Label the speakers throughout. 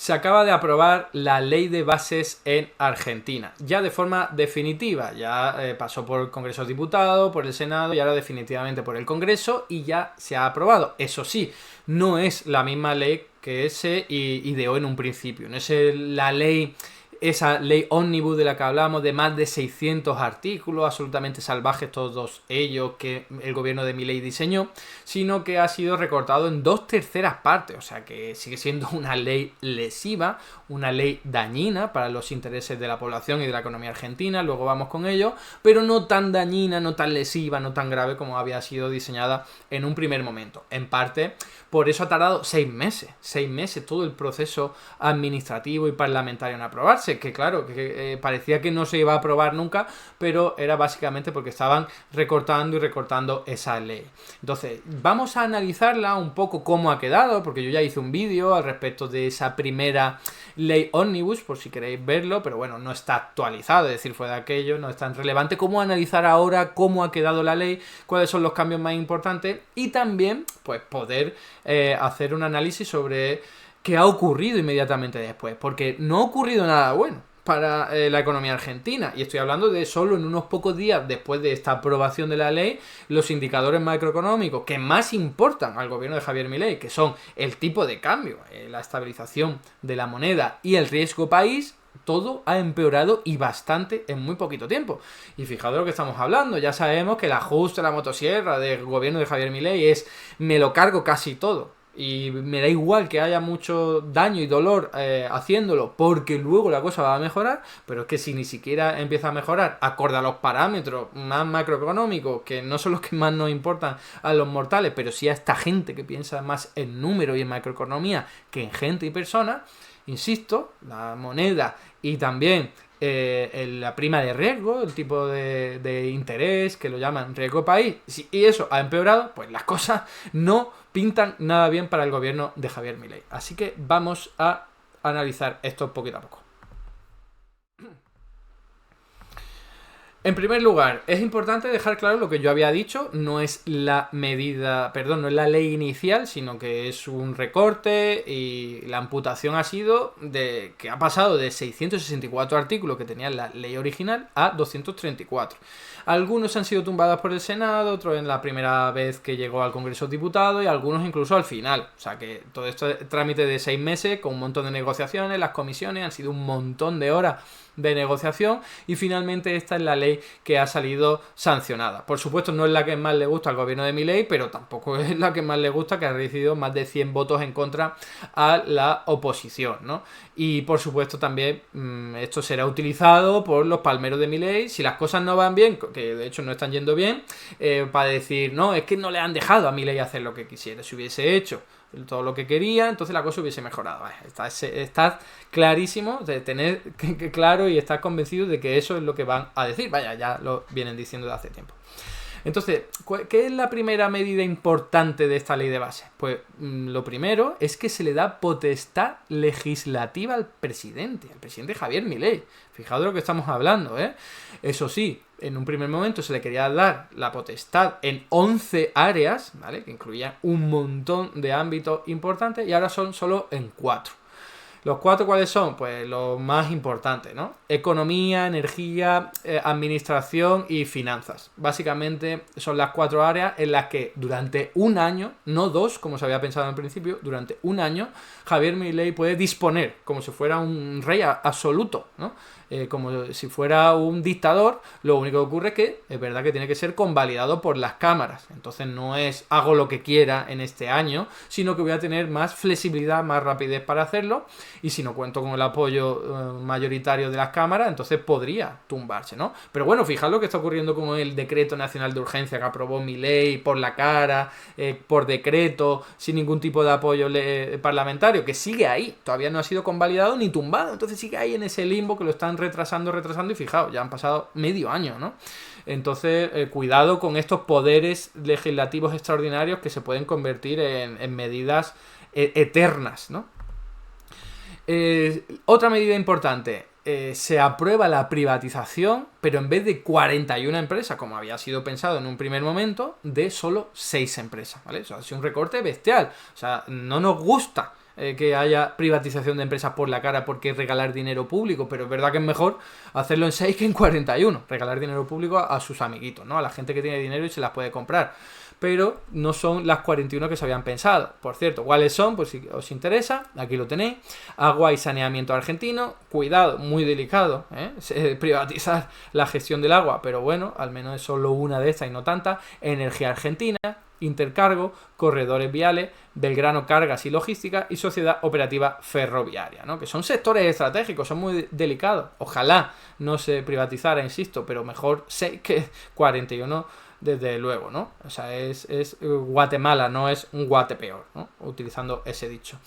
Speaker 1: Se acaba de aprobar la ley de bases en Argentina, ya de forma definitiva, ya pasó por el Congreso de Diputados, por el Senado y ahora definitivamente por el Congreso y ya se ha aprobado. Eso sí, no es la misma ley que se ideó en un principio, no es la ley... Esa ley ómnibus de la que hablamos, de más de 600 artículos, absolutamente salvajes todos ellos, que el gobierno de Milei diseñó, sino que ha sido recortado en 2/3 partes, o sea que sigue siendo una ley lesiva, una ley dañina para los intereses de la población y de la economía argentina, luego vamos con ello, pero no tan dañina, no tan lesiva, no tan grave como había sido diseñada en un primer momento. En parte, por eso ha tardado 6 meses todo el proceso administrativo y parlamentario en aprobarse, que claro, que parecía que no se iba a aprobar nunca, pero era básicamente porque estaban recortando y recortando esa ley. Entonces, vamos a analizarla un poco cómo ha quedado, porque yo ya hice un vídeo al respecto de esa primera ley ómnibus, por si queréis verlo, pero bueno, no está actualizado, es decir, fue de aquello, no es tan relevante. Cómo analizar ahora cómo ha quedado la ley, cuáles son los cambios más importantes y también, pues, poder hacer un análisis sobre qué ha ocurrido inmediatamente después, porque no ha ocurrido nada bueno para la economía argentina, y estoy hablando de solo en unos pocos días después de esta aprobación de la ley, los indicadores macroeconómicos que más importan al gobierno de Javier Milei, que son el tipo de cambio, la estabilización de la moneda y el riesgo país, todo ha empeorado y bastante en muy poquito tiempo. Y fijaos de lo que estamos hablando, ya sabemos que el ajuste a la motosierra del gobierno de Javier Milei es me lo cargo casi todo. Y me da igual que haya mucho daño y dolor haciéndolo, porque luego la cosa va a mejorar, pero es que si ni siquiera empieza a mejorar acorde a los parámetros más macroeconómicos, que no son los que más nos importan a los mortales, pero sí a esta gente que piensa más en números y en macroeconomía que en gente y personas, insisto, la moneda y también la prima de riesgo, el tipo de interés que lo llaman riesgo país, y eso ha empeorado, pues las cosas no pintan nada bien para el gobierno de Javier Milei. Así que vamos a analizar esto poquito a poco. En primer lugar, es importante dejar claro lo que yo había dicho, no es la medida, perdón, no es la ley inicial, sino que es un recorte y la amputación ha sido de que ha pasado de 664 artículos que tenía la ley original a 234. Algunos han sido tumbados por el Senado, otros en la primera vez que llegó al Congreso de Diputados y algunos incluso al final. O sea que todo este trámite de 6 meses con un montón de negociaciones, las comisiones han sido un montón de horas de negociación y finalmente esta es la ley que ha salido sancionada. Por supuesto no es la que más le gusta al gobierno de Milei, pero tampoco es la que más le gusta, que ha recibido más de 100 votos en contra a la oposición, ¿no? Y por supuesto también esto será utilizado por los palmeros de Milei si las cosas no van bien, que de hecho no están yendo bien, para decir, no, es que no le han dejado a Milei hacer lo que quisiera, si hubiese hecho todo lo que quería, entonces la cosa hubiese mejorado. Estás clarísimo de tener claro y estás convencido de que eso es lo que van a decir. Vaya, ya lo vienen diciendo de hace tiempo. Entonces, ¿qué es la primera medida importante de esta ley de base? Pues lo primero es que se le da potestad legislativa al presidente Javier Milei. Fijaos de lo que estamos hablando, ¿eh? Eso sí, en un primer momento se le quería dar la potestad en 11 áreas, ¿vale? Que incluían un montón de ámbitos importantes y ahora son solo en 4. ¿Los 4 cuáles son? Pues los más importantes, ¿no? Economía, energía, administración y finanzas. Básicamente son las 4 áreas en las que durante un año, no 2, como se había pensado en principio, durante un año Javier Milei puede disponer como si fuera un rey absoluto, ¿no? Como si fuera un dictador. Lo único que ocurre es que es verdad que tiene que ser convalidado por las cámaras. Entonces no es hago lo que quiera en este año, sino que voy a tener más flexibilidad, más rapidez para hacerlo. Y si no cuento con el apoyo mayoritario de las cámaras, entonces podría tumbarse, ¿no? Pero bueno, fijaos lo que está ocurriendo con el decreto nacional de urgencia que aprobó Milei por la cara, por decreto, sin ningún tipo de apoyo parlamentario, que sigue ahí, todavía no ha sido convalidado ni tumbado, entonces sigue ahí en ese limbo que lo están retrasando y fijaos, ya han pasado medio año, ¿no? Entonces, cuidado con estos poderes legislativos extraordinarios que se pueden convertir en medidas eternas, ¿no? Otra medida importante, se aprueba la privatización, pero en vez de 41 empresas, como había sido pensado en un primer momento, de solo 6 empresas, ¿vale? O sea, ha sido un recorte bestial. O sea, no nos gusta que haya privatización de empresas por la cara porque es regalar dinero público, pero es verdad que es mejor hacerlo en 6 que en 41, regalar dinero público a sus amiguitos, ¿no? A la gente que tiene dinero y se las puede comprar. Pero no son las 41 que se habían pensado. Por cierto, ¿cuáles son? Pues si os interesa, aquí lo tenéis. Agua y saneamiento argentino. Cuidado, muy delicado, privatizar la gestión del agua, pero bueno, al menos es solo una de estas y no tantas. Energía argentina, Intercargo, corredores viales, Belgrano Cargas y Logística y Sociedad Operativa Ferroviaria, ¿no? Que son sectores estratégicos, son muy delicados. Ojalá no se privatizara, insisto, pero mejor 6 que 41 desde luego, ¿no? O sea, es Guatemala, no es un Guatepeor, ¿no? Utilizando ese dicho.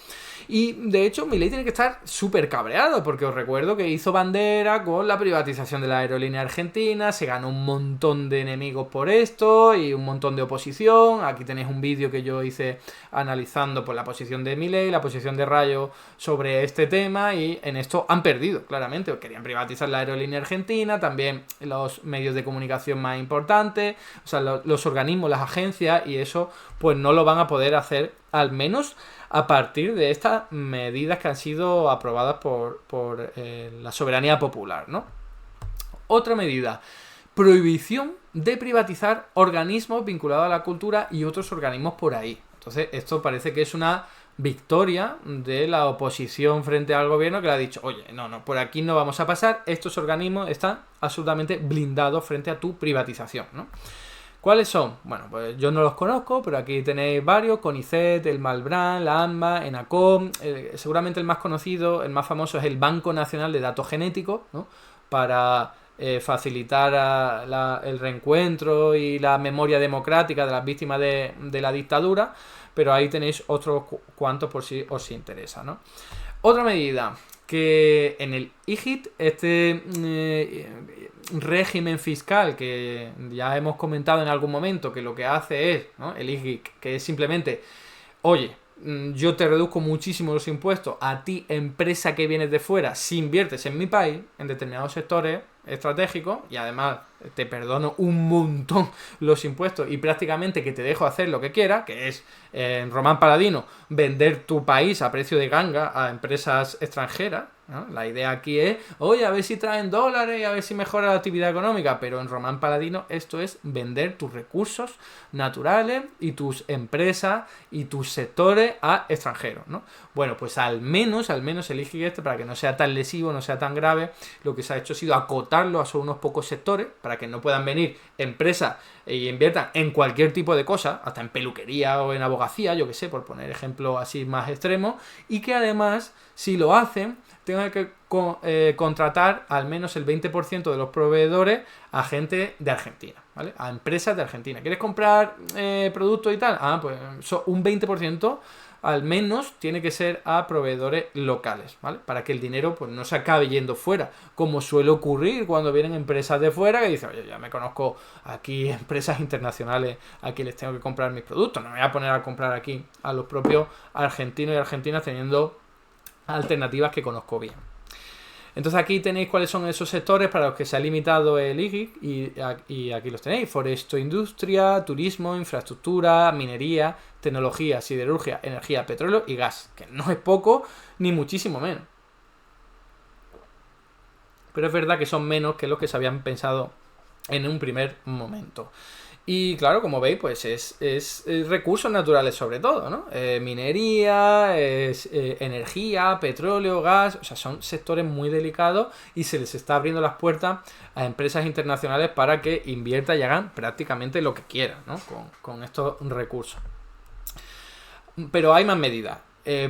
Speaker 1: Y, de hecho, Milei tiene que estar súper cabreado, porque os recuerdo que hizo bandera con la privatización de la aerolínea argentina, se ganó un montón de enemigos por esto y un montón de oposición. Aquí tenéis un vídeo que yo hice analizando pues, la posición de Milei, la posición de Rayo sobre este tema, y en esto han perdido, claramente. Querían privatizar la aerolínea argentina, también los medios de comunicación más importantes, o sea, los organismos, las agencias, y eso pues no lo van a poder hacer, al menos a partir de estas medidas que han sido aprobadas por la soberanía popular, ¿no? Otra medida, prohibición de privatizar organismos vinculados a la cultura y otros organismos por ahí. Entonces, esto parece que es una victoria de la oposición frente al gobierno, que le ha dicho, oye, no, por aquí no vamos a pasar, estos organismos están absolutamente blindados frente a tu privatización, ¿no? ¿Cuáles son? Bueno, pues yo no los conozco, pero aquí tenéis varios: CONICET, el Malbrán, la ANMA, ENACOM. Seguramente el más conocido, el más famoso es el Banco Nacional de Datos Genéticos, ¿no? Para facilitar el reencuentro y la memoria democrática de las víctimas de la dictadura, pero ahí tenéis otros cuantos por si os interesa, ¿no? Otra medida, que en el IGIT, régimen fiscal que ya hemos comentado en algún momento, que lo que hace es, ¿no? El IGIT, que es simplemente, oye, yo te reduzco muchísimo los impuestos a ti, empresa que vienes de fuera, si inviertes en mi país, en determinados sectores estratégicos, y además te perdono un montón los impuestos y prácticamente que te dejo hacer lo que quieras, que es, en Román Paladino, vender tu país a precio de ganga a empresas extranjeras, ¿no? La idea aquí es, oye, a ver si traen dólares y a ver si mejora la actividad económica, pero en Román Paladino esto es vender tus recursos naturales y tus empresas y tus sectores a extranjeros, ¿no? Bueno, pues al menos el IGI, para que no sea tan lesivo, no sea tan grave, lo que se ha hecho ha sido acotarlo a solo unos pocos sectores, para que no puedan venir empresas y inviertan en cualquier tipo de cosa, hasta en peluquería o en abogacía, yo que sé, por poner ejemplos así más extremos, y que además, si lo hacen, tengan que contratar al menos el 20% de los proveedores a gente de Argentina, ¿vale? A empresas de Argentina. ¿Quieres comprar productos y tal? Pues un 20% al menos tiene que ser a proveedores locales, ¿vale? Para que el dinero pues no se acabe yendo fuera, como suele ocurrir cuando vienen empresas de fuera que dicen, oye, ya me conozco aquí empresas internacionales a quien les tengo que comprar mis productos, no me voy a poner a comprar aquí a los propios argentinos y argentinas teniendo alternativas que conozco bien. Entonces aquí tenéis cuáles son esos sectores para los que se ha limitado el IGIC, y aquí los tenéis: foresto, industria, turismo, infraestructura, minería, tecnología, siderurgia, energía, petróleo y gas, que no es poco ni muchísimo menos. Pero es verdad que son menos que los que se habían pensado en un primer momento. Y claro, como veis, pues es recursos naturales sobre todo, ¿no? Minería, energía, petróleo, gas, o sea, son sectores muy delicados y se les está abriendo las puertas a empresas internacionales para que inviertan y hagan prácticamente lo que quieran, ¿no? Con estos recursos. Pero hay más medidas.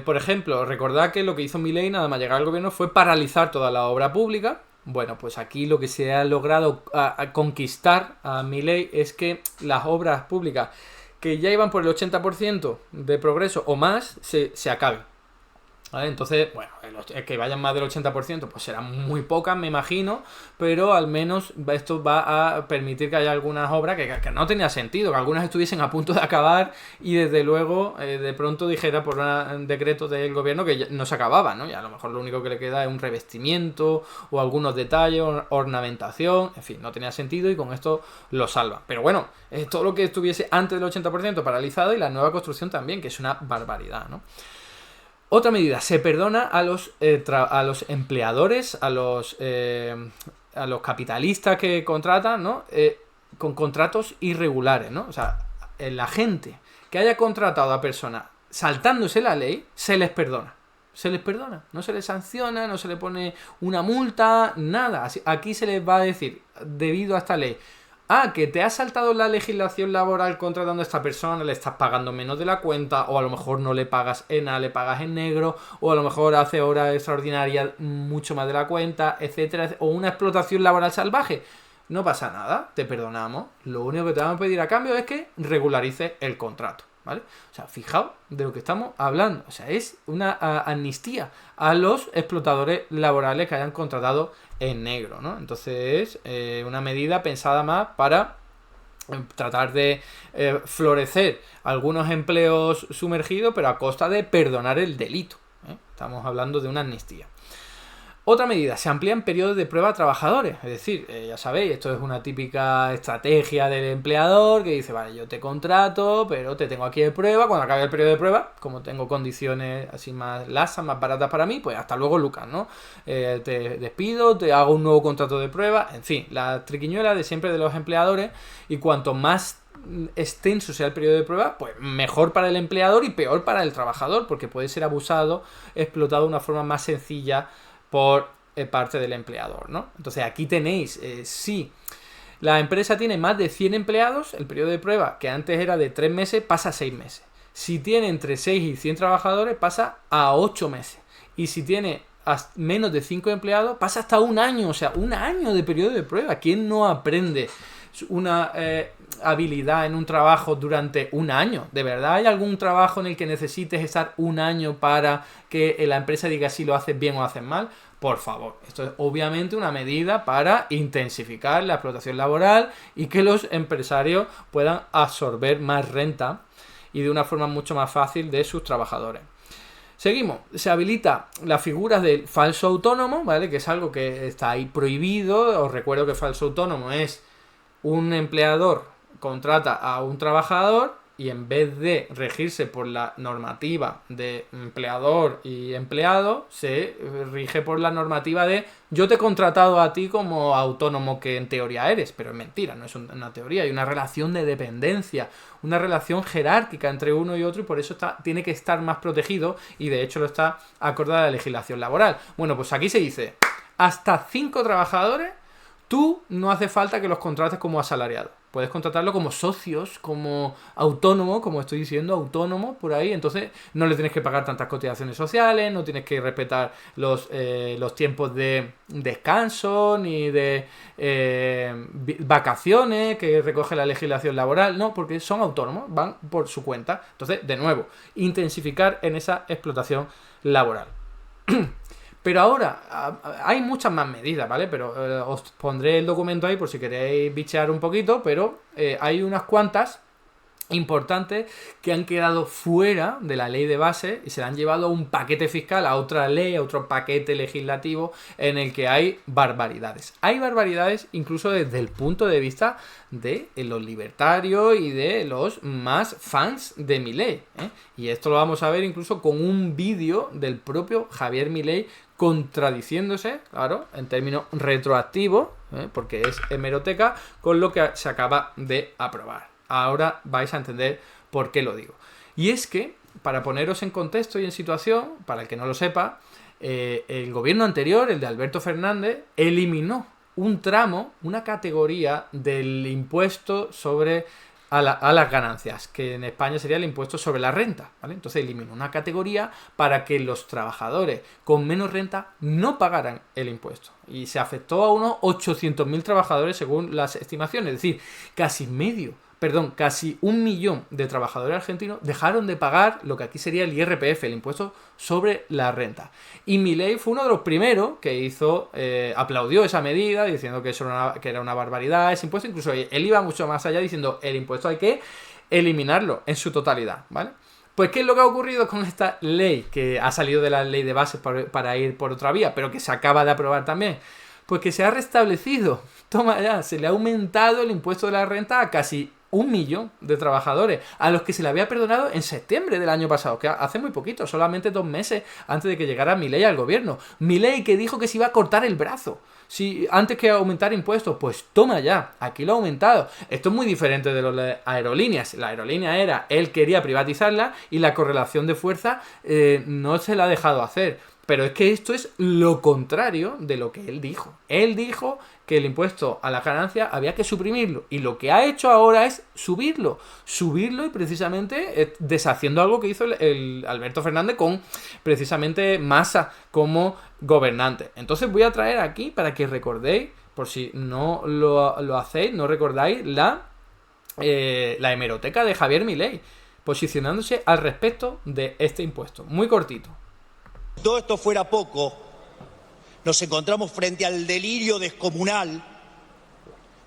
Speaker 1: Por ejemplo, recordad que lo que hizo Milei nada más llegar al gobierno fue paralizar toda la obra pública. Bueno, pues aquí lo que se ha logrado a conquistar a Milei es que las obras públicas que ya iban por el 80% de progreso o más se acaben, ¿vale? Entonces, bueno, que vayan más del 80% pues serán muy pocas, me imagino, pero al menos esto va a permitir que haya algunas obras que no tenía sentido, que algunas estuviesen a punto de acabar y desde luego de pronto dijera por un decreto del gobierno que no se acababa, ¿no? Y a lo mejor lo único que le queda es un revestimiento o algunos detalles, ornamentación, en fin, no tenía sentido y con esto lo salva. Pero bueno, todo lo que estuviese antes del 80% paralizado y la nueva construcción también, que es una barbaridad, ¿no? Otra medida, se perdona a los empleadores, a los capitalistas que contratan, ¿no? Con contratos irregulares, ¿no? O sea, la gente que haya contratado a personas saltándose la ley, se les perdona. Se les perdona, no se les sanciona, no se le pone una multa, nada. Aquí se les va a decir, debido a esta ley, que te has saltado la legislación laboral contratando a esta persona, le estás pagando menos de la cuenta, o a lo mejor no le pagas en A, le pagas en negro, o a lo mejor hace horas extraordinarias mucho más de la cuenta, etcétera, o una explotación laboral salvaje. No pasa nada, te perdonamos. Lo único que te vamos a pedir a cambio es que regularices el contrato, ¿vale? O sea, fijaos de lo que estamos hablando. O sea, es una amnistía a los explotadores laborales que hayan contratado en negro, ¿no? Entonces, una medida pensada más para tratar de florecer algunos empleos sumergidos, pero a costa de perdonar el delito, ¿eh? Estamos hablando de una amnistía. Otra medida, se amplían periodos de prueba a trabajadores. Es decir, ya sabéis, esto es una típica estrategia del empleador que dice, vale, yo te contrato, pero te tengo aquí de prueba. Cuando acabe el periodo de prueba, como tengo condiciones así más laxas, más baratas para mí, pues hasta luego, Lucas, ¿no? Te despido, te hago un nuevo contrato de prueba. En fin, la triquiñuela de siempre de los empleadores. Y cuanto más extenso sea el periodo de prueba, pues mejor para el empleador y peor para el trabajador, porque puede ser abusado, explotado de una forma más sencilla por parte del empleador, ¿no? Entonces aquí tenéis, si la empresa tiene más de 100 empleados, el periodo de prueba que antes era de 3 meses pasa a 6 meses. Si tiene entre 6 y 100 trabajadores pasa a 8 meses. Y si tiene menos de 5 empleados pasa hasta un año, o sea, un año de periodo de prueba. ¿Quién no aprende una habilidad en un trabajo durante un año? ¿De verdad hay algún trabajo en el que necesites estar un año para que la empresa diga si lo haces bien o haces mal? Por favor, esto es obviamente una medida para intensificar la explotación laboral y que los empresarios puedan absorber más renta y de una forma mucho más fácil de sus trabajadores. Seguimos, se habilita la figura del falso autónomo, ¿vale? Que es algo que está ahí prohibido. Os recuerdo que falso autónomo es un empleador contrata a un trabajador y en vez de regirse por la normativa de empleador y empleado, se rige por la normativa de yo te he contratado a ti como autónomo, que en teoría eres, pero es mentira, no es una teoría, hay una relación de dependencia, una relación jerárquica entre uno y otro, y por eso tiene que estar más protegido, y de hecho lo está acorde a la legislación laboral. Bueno, pues aquí se dice, hasta 5 trabajadores, tú no hace falta que los contrates como asalariados. Puedes contratarlo como socios, como autónomo, como estoy diciendo, autónomo por ahí. Entonces no le tienes que pagar tantas cotizaciones sociales, no tienes que respetar los tiempos de descanso, ni de vacaciones que recoge la legislación laboral. No, porque son autónomos, van por su cuenta. Entonces, de nuevo, intensificar en esa explotación laboral. Pero ahora hay muchas más medidas, ¿vale? Pero os pondré el documento ahí por si queréis bichear un poquito, pero hay unas cuantas importantes que han quedado fuera de la ley de base y se la han llevado a un paquete fiscal, a otra ley, a otro paquete legislativo en el que hay barbaridades. Hay barbaridades incluso desde el punto de vista de los libertarios y de los más fans de Milei, ¿eh? Y esto lo vamos a ver incluso con un vídeo del propio Javier Milei contradiciéndose, claro, en términos retroactivos, porque es hemeroteca, con lo que se acaba de aprobar. Ahora vais a entender por qué lo digo. Y es que, para poneros en contexto y en situación, para el que no lo sepa, el gobierno anterior, el de Alberto Fernández, eliminó un tramo, una categoría del impuesto sobre a las ganancias, que en España sería el impuesto sobre la renta, ¿vale? Entonces eliminó una categoría para que los trabajadores con menos renta no pagaran el impuesto. Y se afectó a unos 800.000 trabajadores según las estimaciones, es decir, casi 1 millón de trabajadores argentinos dejaron de pagar lo que aquí sería el IRPF, el impuesto sobre la renta. Y Milei fue uno de los primeros que aplaudió esa medida, diciendo que eso era una barbaridad, ese impuesto. Incluso él iba mucho más allá diciendo el impuesto hay que eliminarlo en su totalidad, ¿vale? Pues, ¿qué es lo que ha ocurrido con esta ley que ha salido de la ley de bases para ir por otra vía, pero que se acaba de aprobar también? Pues que se ha restablecido, toma ya, se le ha aumentado el impuesto de la renta a casi 1 millón de trabajadores, a los que se le había perdonado en septiembre del año pasado, que hace muy poquito, solamente 2 meses antes de que llegara Milei al gobierno. Milei, que dijo que se iba a cortar el brazo si antes que aumentar impuestos, pues toma ya, aquí lo ha aumentado. Esto es muy diferente de las aerolíneas. La aerolínea él quería privatizarla y la correlación de fuerza no se la ha dejado hacer. Pero es que esto es lo contrario de lo que él dijo. Él dijo que el impuesto a la ganancia había que suprimirlo. Y lo que ha hecho ahora es subirlo. Subirlo y precisamente deshaciendo algo que hizo el Alberto Fernández con precisamente Massa como gobernante. Entonces voy a traer aquí para que recordéis, por si no lo hacéis, no recordáis, la hemeroteca de Javier Milei, posicionándose al respecto de este impuesto. Muy cortito.
Speaker 2: Si todo esto fuera poco, nos encontramos frente al delirio descomunal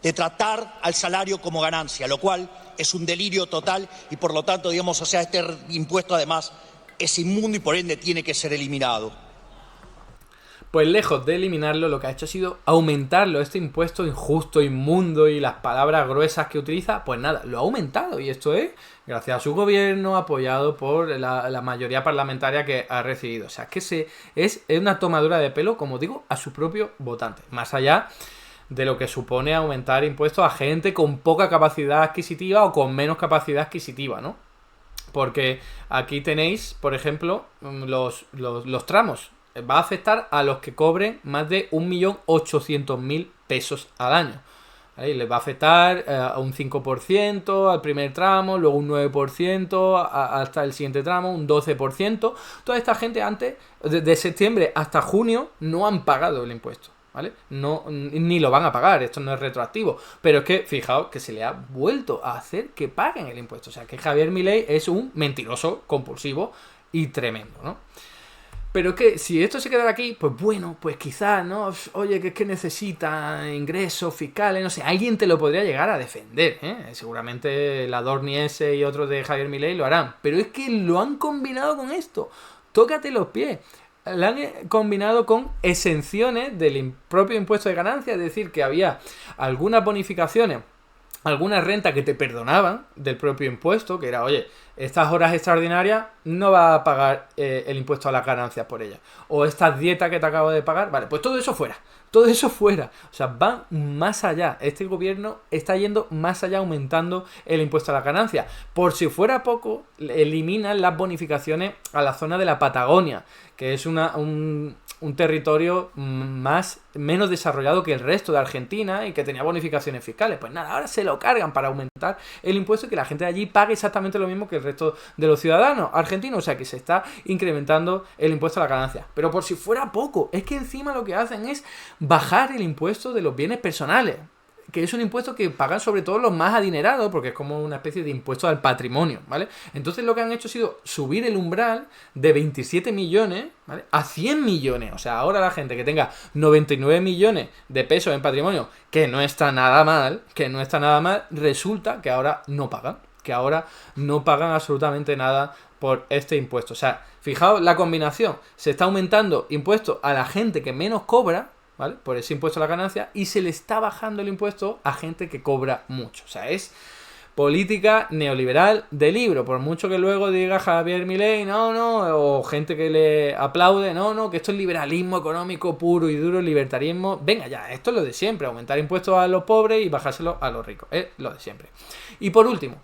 Speaker 2: de tratar al salario como ganancia, lo cual es un delirio total y por lo tanto, digamos, o sea, este impuesto además es inmundo y por ende tiene que ser eliminado.
Speaker 1: Pues lejos de eliminarlo, lo que ha hecho ha sido aumentarlo, este impuesto injusto, inmundo y las palabras gruesas que utiliza, pues nada, lo ha aumentado. Y esto es gracias a su gobierno, apoyado por la mayoría parlamentaria que ha recibido. O sea, que es una tomadura de pelo, como digo, a su propio votante. Más allá de lo que supone aumentar impuestos a gente con poca capacidad adquisitiva o con menos capacidad adquisitiva, ¿no? Porque aquí tenéis, por ejemplo, los tramos. Va a afectar a los que cobren más de 1.800.000 pesos al año. ¿Vale? Les va a afectar a un 5% al primer tramo, luego un 9% hasta el siguiente tramo, un 12%. Toda esta gente antes, de septiembre hasta junio, no han pagado el impuesto. ¿Vale? No, ni lo van a pagar, esto no es retroactivo. Pero es que, fijaos, que se le ha vuelto a hacer que paguen el impuesto. O sea, que Javier Milei es un mentiroso compulsivo y tremendo, ¿no? Pero que si esto se quedara aquí, pues bueno, pues quizás, ¿no? Oye, que es que necesita ingresos fiscales, no sé, alguien te lo podría llegar a defender, ¿eh? Seguramente la Dorni ese y otros de Javier Milei lo harán. Pero es que lo han combinado con esto. Tócate los pies. Lo han combinado con exenciones del propio impuesto de ganancia, es decir, que había algunas bonificaciones, algunas rentas que te perdonaban del propio impuesto, que era, oye, estas horas extraordinarias no vas a pagar el impuesto a las ganancias por ellas. O estas dietas que te acabo de pagar, vale, pues todo eso fuera. Todo eso fuera. O sea, van más allá. Este gobierno está yendo más allá, aumentando el impuesto a las ganancias. Por si fuera poco, eliminan las bonificaciones a la zona de la Patagonia, que es un territorio menos desarrollado que el resto de Argentina y que tenía bonificaciones fiscales. Pues nada, ahora se lo cargan para aumentar el impuesto y que la gente de allí pague exactamente lo mismo que el resto de los ciudadanos argentinos. O sea, que se está incrementando el impuesto a la ganancia. Pero por si fuera poco, es que encima lo que hacen es bajar el impuesto de los bienes personales, que es un impuesto que pagan sobre todo los más adinerados, porque es como una especie de impuesto al patrimonio, ¿vale? Entonces lo que han hecho ha sido subir el umbral de 27 millones, ¿vale?, a 100 millones. O sea, ahora la gente que tenga 99 millones de pesos en patrimonio, que no está nada mal, resulta que ahora no pagan, absolutamente nada por este impuesto. O sea, fijaos la combinación, se está aumentando impuestos a la gente que menos cobra, ¿vale?, por ese impuesto a la ganancia, y se le está bajando el impuesto a gente que cobra mucho. O sea, es política neoliberal de libro. Por mucho que luego diga Javier Milei, no, o gente que le aplaude, no, que esto es liberalismo económico puro y duro, libertarismo. Venga ya, esto es lo de siempre, aumentar impuestos a los pobres y bajárselo a los ricos. Es lo de siempre. Y por último,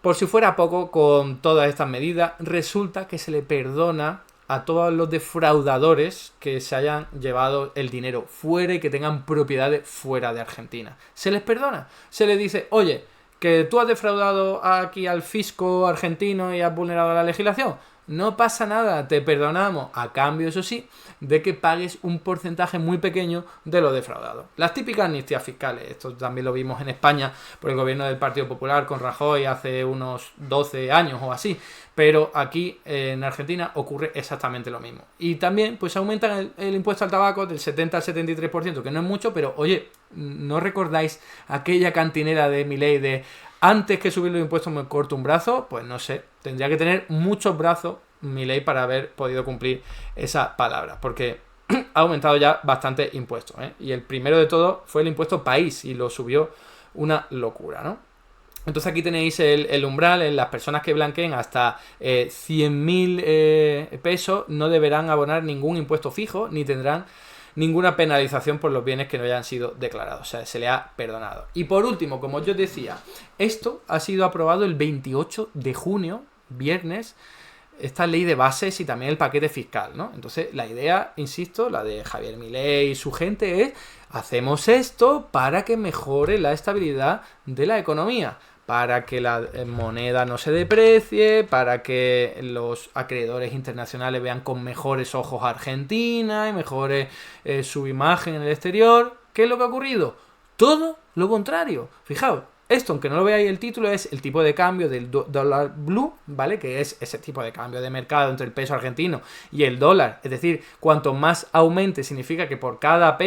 Speaker 1: por si fuera poco, con todas estas medidas, resulta que se le perdona a todos los defraudadores que se hayan llevado el dinero fuera y que tengan propiedades fuera de Argentina. Se les perdona. Se les dice, oye, que tú has defraudado aquí al fisco argentino y has vulnerado la legislación. No pasa nada, te perdonamos, a cambio, eso sí, de que pagues un porcentaje muy pequeño de lo defraudado. Las típicas amnistías fiscales, esto también lo vimos en España por el gobierno del Partido Popular con Rajoy hace unos 12 años o así, pero aquí en Argentina ocurre exactamente lo mismo. Y también pues aumentan el impuesto al tabaco del 70 al 73%, que no es mucho, pero oye, ¿no recordáis aquella cantinera de Milei de antes que subir los impuestos me corto un brazo? Pues no sé, tendría que tener muchos brazos Milei para haber podido cumplir esa palabra, porque ha aumentado ya bastante impuestos, ¿eh? Y el primero de todo fue el impuesto país y lo subió una locura, ¿no? Entonces aquí tenéis el umbral, en las personas que blanqueen hasta 100.000 pesos no deberán abonar ningún impuesto fijo ni tendrán ninguna penalización por los bienes que no hayan sido declarados, o sea, se le ha perdonado. Y por último, como yo decía, esto ha sido aprobado el 28 de junio, viernes, esta ley de bases y también el paquete fiscal, ¿no? Entonces la idea, insisto, la de Javier Milei y su gente es: hacemos esto para que mejore la estabilidad de la economía, para que la moneda no se deprecie, para que los acreedores internacionales vean con mejores ojos a Argentina y mejore su imagen en el exterior. ¿Qué es lo que ha ocurrido? Todo lo contrario. Fijaos, esto, aunque no lo veáis el título, es el tipo de cambio del dólar blue, ¿vale? Que es ese tipo de cambio de mercado entre el peso argentino y el dólar. Es decir, cuanto más aumente significa que por cada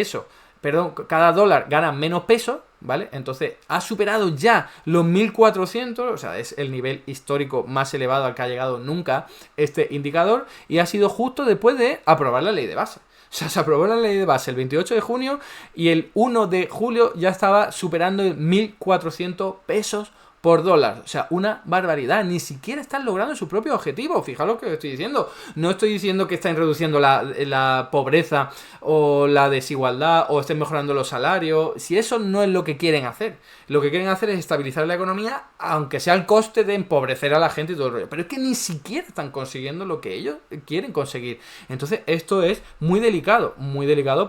Speaker 1: cada dólar gana menos pesos, ¿vale? Entonces ha superado ya los 1.400, o sea, es el nivel histórico más elevado al que ha llegado nunca este indicador, y ha sido justo después de aprobar la ley de base. O sea, se aprobó la ley de base el 28 de junio y el 1 de julio ya estaba superando 1.400 pesos por dólar. O sea, una barbaridad. Ni siquiera están logrando su propio objetivo. Fijaos lo que estoy diciendo. No estoy diciendo que estén reduciendo la pobreza o la desigualdad o estén mejorando los salarios. Si eso no es lo que quieren hacer. Lo que quieren hacer es estabilizar la economía, aunque sea al coste de empobrecer a la gente y todo el rollo. Pero es que ni siquiera están consiguiendo lo que ellos quieren conseguir. Entonces esto es muy delicado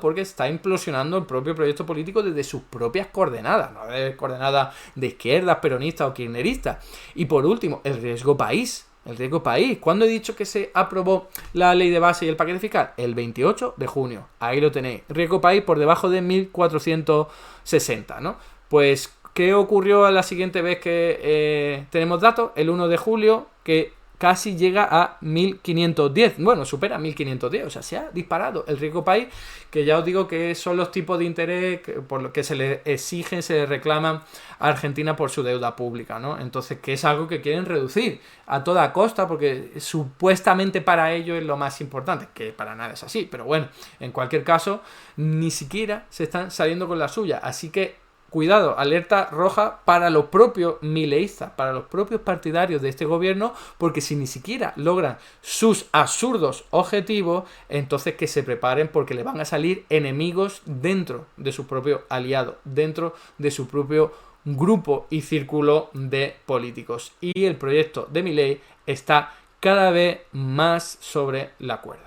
Speaker 1: porque está implosionando el propio proyecto político desde sus propias coordenadas. No de coordenadas de izquierdas, peronistas o kirchneristas. Y por último, el riesgo país. El riesgo país. ¿Cuándo he dicho que se aprobó la ley de base y el paquete fiscal? El 28 de junio. Ahí lo tenéis. Riesgo país por debajo de 1.460, ¿no? Pues, ¿qué ocurrió a la siguiente vez que tenemos datos? El 1 de julio, que casi llega a 1.510. Bueno, supera 1.510. O sea, se ha disparado el riesgo país, que ya os digo que son los tipos de interés por los que se le exigen, se le reclaman a Argentina por su deuda pública, ¿no? Entonces, que es algo que quieren reducir a toda costa, porque supuestamente para ellos es lo más importante, que para nada es así. Pero bueno, en cualquier caso, ni siquiera se están saliendo con la suya. Así que cuidado, alerta roja para los propios mileístas, para los propios partidarios de este gobierno, porque si ni siquiera logran sus absurdos objetivos, entonces que se preparen, porque le van a salir enemigos dentro de su propio aliado, dentro de su propio grupo y círculo de políticos. Y el proyecto de Milei está cada vez más sobre la cuerda.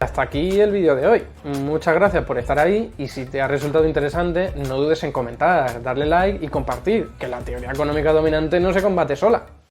Speaker 3: Hasta aquí el vídeo de hoy. Muchas gracias por estar ahí y si te ha resultado interesante, no dudes en comentar, darle like y compartir, que la teoría económica dominante no se combate sola.